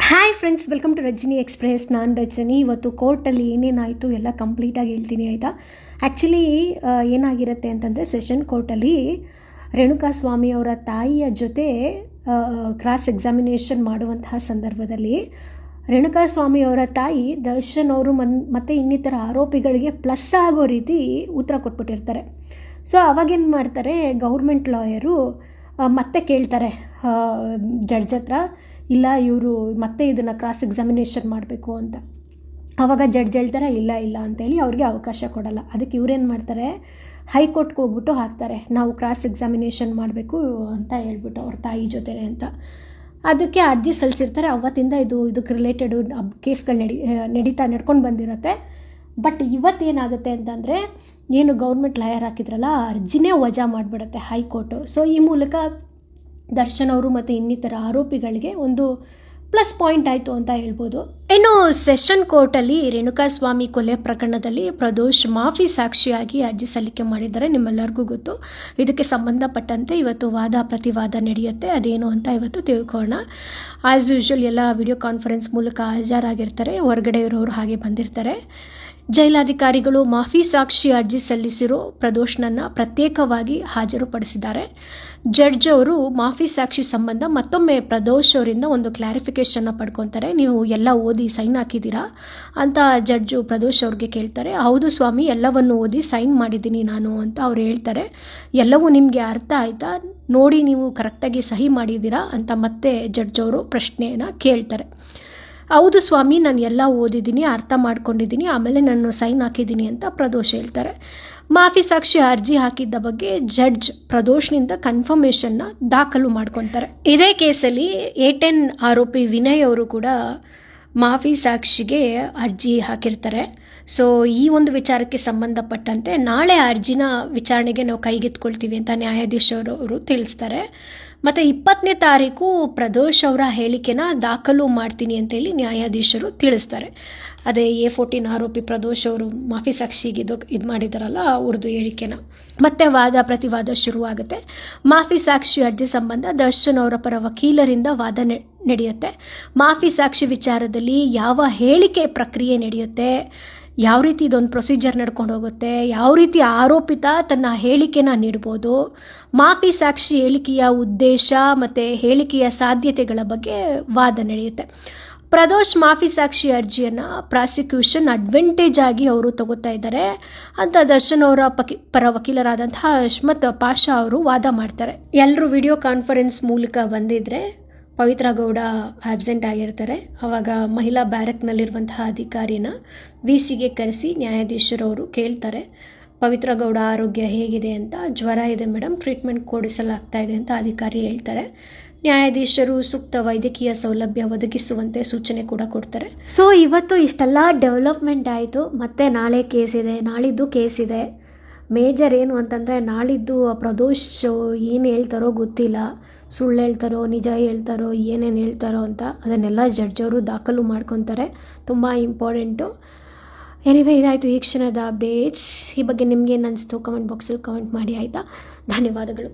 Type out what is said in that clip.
Hi friends, welcome to Rajani Express. ನಾನು ರಜನಿ. ಇವತ್ತು ಕೋರ್ಟಲ್ಲಿ ಏನೇನಾಯಿತು ಎಲ್ಲ ಕಂಪ್ಲೀಟಾಗಿ ಹೇಳ್ತೀನಿ, ಆಯಿತಾ. ಆ್ಯಕ್ಚುಲಿ ಏನಾಗಿರುತ್ತೆ ಅಂತಂದರೆ, ಸೆಷನ್ ಕೋರ್ಟಲ್ಲಿ ರೇಣುಕಾಸ್ವಾಮಿಯವರ ತಾಯಿಯ ಜೊತೆ ಕ್ರಾಸ್ ಎಕ್ಸಾಮಿನೇಷನ್ ಮಾಡುವಂತಹ ಸಂದರ್ಭದಲ್ಲಿ ರೇಣುಕಾಸ್ವಾಮಿಯವರ ತಾಯಿ ದರ್ಶನ್ ಅವರು ಮತ್ತು ಇನ್ನಿತರ ಆರೋಪಿಗಳಿಗೆ ಪ್ಲಸ್ ಆಗೋ ರೀತಿ ಉತ್ತರ ಕೊಟ್ಬಿಟ್ಟಿರ್ತಾರೆ. ಸೊ ಅವಾಗೇನು ಮಾಡ್ತಾರೆ, ಗೌರ್ಮೆಂಟ್ ಲಾಯರು ಮತ್ತೆ ಕೇಳ್ತಾರೆ ಜಡ್ಜ್ ಹತ್ರ, ಇಲ್ಲ ಇವರು ಮತ್ತೆ ಇದನ್ನು ಕ್ರಾಸ್ ಎಕ್ಸಾಮಿನೇಷನ್ ಮಾಡಬೇಕು ಅಂತ. ಆವಾಗ ಜಡ್ಜ್ ಹೇಳ್ತಾರೆ ಇಲ್ಲ ಅಂತೇಳಿ ಅವ್ರಿಗೆ ಅವಕಾಶ ಕೊಡಲ್ಲ. ಅದಕ್ಕೆ ಇವರೇನು ಮಾಡ್ತಾರೆ, ಹೈಕೋರ್ಟ್ಗೆ ಹೋಗ್ಬಿಟ್ಟು ಹಾಕ್ತಾರೆ, ನಾವು ಕ್ರಾಸ್ ಎಕ್ಸಾಮಿನೇಷನ್ ಮಾಡಬೇಕು ಅಂತ ಹೇಳ್ಬಿಟ್ಟು ಅವ್ರ ತಾಯಿ ಜೊತೆ ಅಂತ. ಅದಕ್ಕೆ ಅರ್ಜಿ ಸಲ್ಲಿಸಿರ್ತಾರೆ. ಅವತ್ತಿಂದ ಇದಕ್ಕೆ ರಿಲೇಟೆಡು ಕೇಸ್ಗಳು ನಡ್ಕೊಂಡು ಬಂದಿರುತ್ತೆ. ಬಟ್ ಇವತ್ತೇನಾಗುತ್ತೆ ಅಂತಂದರೆ, ಏನು ಗೌರ್ಮೆಂಟ್ ಲಾಯರ್ ಹಾಕಿದ್ರಲ್ಲ, ಅರ್ಜಿನೇ ವಜಾ ಮಾಡಿಬಿಡುತ್ತೆ ಹೈಕೋರ್ಟು. ಸೊ ಈ ಮೂಲಕ ದರ್ಶನ್ ಅವರು ಮತ್ತು ಇನ್ನಿತರ ಆರೋಪಿಗಳಿಗೆ ಒಂದು ಪ್ಲಸ್ ಪಾಯಿಂಟ್ ಆಯಿತು ಅಂತ ಹೇಳ್ಬೋದು. ಇನ್ನು ಸೆಷನ್ ಕೋರ್ಟಲ್ಲಿ ರೇಣುಕಾಸ್ವಾಮಿ ಕೊಲೆ ಪ್ರಕರಣದಲ್ಲಿ ಪ್ರದೋಷ್ ಮಾಫಿ ಸಾಕ್ಷಿಯಾಗಿ ಅರ್ಜಿ ಸಲ್ಲಿಕೆ ಮಾಡಿದ್ದಾರೆ. ನಿಮ್ಮೆಲ್ಲರಿಗೂ ಗೊತ್ತು. ಇದಕ್ಕೆ ಸಂಬಂಧಪಟ್ಟಂತೆ ಇವತ್ತು ವಾದ ಪ್ರತಿವಾದ ನಡೆಯುತ್ತೆ. ಅದೇನು ಅಂತ ಇವತ್ತು ತಿಳ್ಕೊಳ್ಳೋಣ. ಆ್ಯಸ್ ಯೂಶ್ವಲ್ ಎಲ್ಲ ವಿಡಿಯೋ ಕಾನ್ಫರೆನ್ಸ್ ಮೂಲಕ ಹಾಜರಾಗಿರ್ತಾರೆ. ಹೊರಗಡೆ ಇರೋರು ಹಾಗೆ ಬಂದಿರ್ತಾರೆ. ಜೈಲಾಧಿಕಾರಿಗಳು ಮಾಫಿ ಸಾಕ್ಷಿ ಅರ್ಜಿ ಸಲ್ಲಿಸಿರೋ ಪ್ರದೋಷ್ನನ್ನು ಪ್ರತ್ಯೇಕವಾಗಿ ಹಾಜರುಪಡಿಸಿದ್ದಾರೆ. ಜಡ್ಜ್ ಅವರು ಮಾಫಿ ಸಾಕ್ಷಿ ಸಂಬಂಧ ಮತ್ತೊಮ್ಮೆ ಪ್ರದೋಷ್ ಅವರಿಂದ ಒಂದು ಕ್ಲಾರಿಫಿಕೇಷನ್ನ ಪಡ್ಕೊತಾರೆ. ನೀವು ಎಲ್ಲ ಓದಿ ಸೈನ್ ಹಾಕಿದ್ದೀರಾ ಅಂತ ಜಡ್ಜು ಪ್ರದೋಷ್ ಅವ್ರಿಗೆ ಕೇಳ್ತಾರೆ. ಹೌದು ಸ್ವಾಮಿ, ಎಲ್ಲವನ್ನು ಓದಿ ಸೈನ್ ಮಾಡಿದ್ದೀನಿ ನಾನು ಅಂತ ಅವ್ರು ಹೇಳ್ತಾರೆ. ಎಲ್ಲವೂ ನಿಮಗೆ ಅರ್ಥ ಆಯಿತಾ, ನೋಡಿ ನೀವು ಕರೆಕ್ಟಾಗಿ ಸಹಿ ಮಾಡಿದ್ದೀರಾ ಅಂತ ಮತ್ತೆ ಜಡ್ಜ್ ಅವರು ಪ್ರಶ್ನೆಯನ್ನು ಕೇಳ್ತಾರೆ. ಹೌದು ಸ್ವಾಮಿ, ನಾನು ಎಲ್ಲ ಓದಿದ್ದೀನಿ, ಅರ್ಥ ಮಾಡ್ಕೊಂಡಿದ್ದೀನಿ, ಆಮೇಲೆ ನಾನು ಸೈನ್ ಹಾಕಿದ್ದೀನಿ ಅಂತ ಪ್ರದೋಷ್ ಹೇಳ್ತಾರೆ. ಮಾಫಿ ಸಾಕ್ಷಿ ಅರ್ಜಿ ಹಾಕಿದ್ದ ಬಗ್ಗೆ ಜಡ್ಜ್ ಪ್ರದೋಷ್ನಿಂದ ಕನ್ಫರ್ಮೇಷನ್ನ ದಾಖಲು ಮಾಡ್ಕೊತಾರೆ. ಇದೇ ಕೇಸಲ್ಲಿ A10 ಆರೋಪಿ ವಿನಯ್ ಅವರು ಕೂಡ ಮಾಫಿ ಸಾಕ್ಷಿಗೆ ಅರ್ಜಿ ಹಾಕಿರ್ತಾರೆ. ಸೊ ಈ ಒಂದು ವಿಚಾರಕ್ಕೆ ಸಂಬಂಧಪಟ್ಟಂತೆ ನಾಳೆ ಅರ್ಜಿನ ವಿಚಾರಣೆಗೆ ನಾವು ಕೈಗೆತ್ಕೊಳ್ತೀವಿ ಅಂತ ನ್ಯಾಯಾಧೀಶರು ತಿಳಿಸ್ತಾರೆ. ಮತ್ತು 20ನೇ ತಾರೀಕು ಪ್ರದೋಷ್ ಅವರ ಹೇಳಿಕೆನ ದಾಖಲು ಮಾಡ್ತೀನಿ ಅಂತೇಳಿ ನ್ಯಾಯಾಧೀಶರು ತಿಳಿಸ್ತಾರೆ. ಅದೇ A14 ಆರೋಪಿ ಪ್ರದೋಷ್ ಅವರು ಮಾಫಿ ಸಾಕ್ಷಿಗೆ ಇದು ಮಾಡಿದಾರಲ್ಲ, ಅವ್ರದ್ದು ಹೇಳಿಕೆನ. ಮತ್ತೆ ವಾದ ಪ್ರತಿವಾದ ಶುರುವಾಗುತ್ತೆ. ಮಾಫಿ ಸಾಕ್ಷಿ ಅರ್ಜಿ ಸಂಬಂಧ ದರ್ಶನ್ ಅವರ ಪರ ವಕೀಲರಿಂದ ವಾದ ನಡೆಯುತ್ತೆ. ಮಾಫಿ ಸಾಕ್ಷಿ ವಿಚಾರದಲ್ಲಿ ಯಾವ ಹೇಳಿಕೆ ಪ್ರಕ್ರಿಯೆ ನಡೆಯುತ್ತೆ, ಯಾವ ರೀತಿ ಇದೊಂದು ಪ್ರೊಸೀಜರ್ ನಡ್ಕೊಂಡು ಹೋಗುತ್ತೆ, ಯಾವ ರೀತಿ ಆರೋಪಿತ ತನ್ನ ಹೇಳಿಕೆನ ನೀಡ್ಬೋದು, ಮಾಫಿ ಸಾಕ್ಷಿ ಹೇಳಿಕೆಯ ಉದ್ದೇಶ ಮತ್ತು ಹೇಳಿಕೆಯ ಸಾಧ್ಯತೆಗಳ ಬಗ್ಗೆ ವಾದ ನಡೆಯುತ್ತೆ. ಪ್ರದೋಷ್ ಮಾಫಿ ಸಾಕ್ಷಿ ಅರ್ಜಿಯನ್ನು ಪ್ರಾಸಿಕ್ಯೂಷನ್ ಅಡ್ವಾಂಟೇಜ್ ಆಗಿ ಅವರು ತಗೋತಾ ಇದ್ದಾರೆ ಅಂತ ದರ್ಶನ್ ಅವರ ಪರ ವಕೀಲರಾದಂತಹ ಅಶ್ಮತ್ ಪಾಷಾ ಅವರು ವಾದ ಮಾಡ್ತಾರೆ. ಎಲ್ಲರೂ ವಿಡಿಯೋ ಕಾನ್ಫರೆನ್ಸ್ ಮೂಲಕ ಬಂದಿದ್ದರೆ ಪವಿತ್ರ ಗೌಡ ಆಬ್ಸೆಂಟ್ ಆಗಿರ್ತಾರೆ. ಆವಾಗ ಮಹಿಳಾ ಬ್ಯಾರಕ್ನಲ್ಲಿರುವಂತಹ ಅಧಿಕಾರಿನ VCಗೆ ಕರೆಸಿ ನ್ಯಾಯಾಧೀಶರವರು ಕೇಳ್ತಾರೆ, ಪವಿತ್ರ ಗೌಡ ಆರೋಗ್ಯ ಹೇಗಿದೆ ಅಂತ. ಜ್ವರ ಇದೆ ಮೇಡಮ್, ಟ್ರೀಟ್ಮೆಂಟ್ ಕೊಡಿಸಲಾಗ್ತಾ ಇದೆ ಅಂತ ಅಧಿಕಾರಿ ಹೇಳ್ತಾರೆ. ನ್ಯಾಯಾಧೀಶರು ಸೂಕ್ತ ವೈದ್ಯಕೀಯ ಸೌಲಭ್ಯ ಒದಗಿಸುವಂತೆ ಸೂಚನೆ ಕೂಡ ಕೊಡ್ತಾರೆ. ಸೊ ಇವತ್ತು ಇಷ್ಟೆಲ್ಲ ಡೆವಲಪ್ಮೆಂಟ್ ಆಯಿತು. ಮತ್ತು ನಾಳೆ ಕೇಸ್ ಇದೆ, ನಾಳಿದ್ದು ಕೇಸ್ ಇದೆ. ಮೇಜರ್ ಏನು ಅಂತಂದರೆ, ನಾಳಿದ್ದು ಪ್ರದೋಷ್ ಏನು ಹೇಳ್ತಾರೋ ಗೊತ್ತಿಲ್ಲ, ಸುಳ್ಳು ಹೇಳ್ತಾರೋ ನಿಜ ಹೇಳ್ತಾರೋ ಏನೇನು ಹೇಳ್ತಾರೋ ಅಂತ ಅದನ್ನೆಲ್ಲ ಜಡ್ಜ್ ಅವರು ದಾಖಲು ಮಾಡ್ಕೊತಾರೆ. ತುಂಬ ಇಂಪಾರ್ಟೆಂಟು. ಎನಿವೇ, ಇದಾಯಿತು ಈ ಕ್ಷಣದ ಅಪ್ಡೇಟ್ಸ್. ಈ ಬಗ್ಗೆ ನಿಮಗೇನು ಅನಿಸ್ತು ಕಮೆಂಟ್ ಬಾಕ್ಸಲ್ಲಿ ಕಮೆಂಟ್ ಮಾಡಿ, ಆಯಿತಾ. ಧನ್ಯವಾದಗಳು.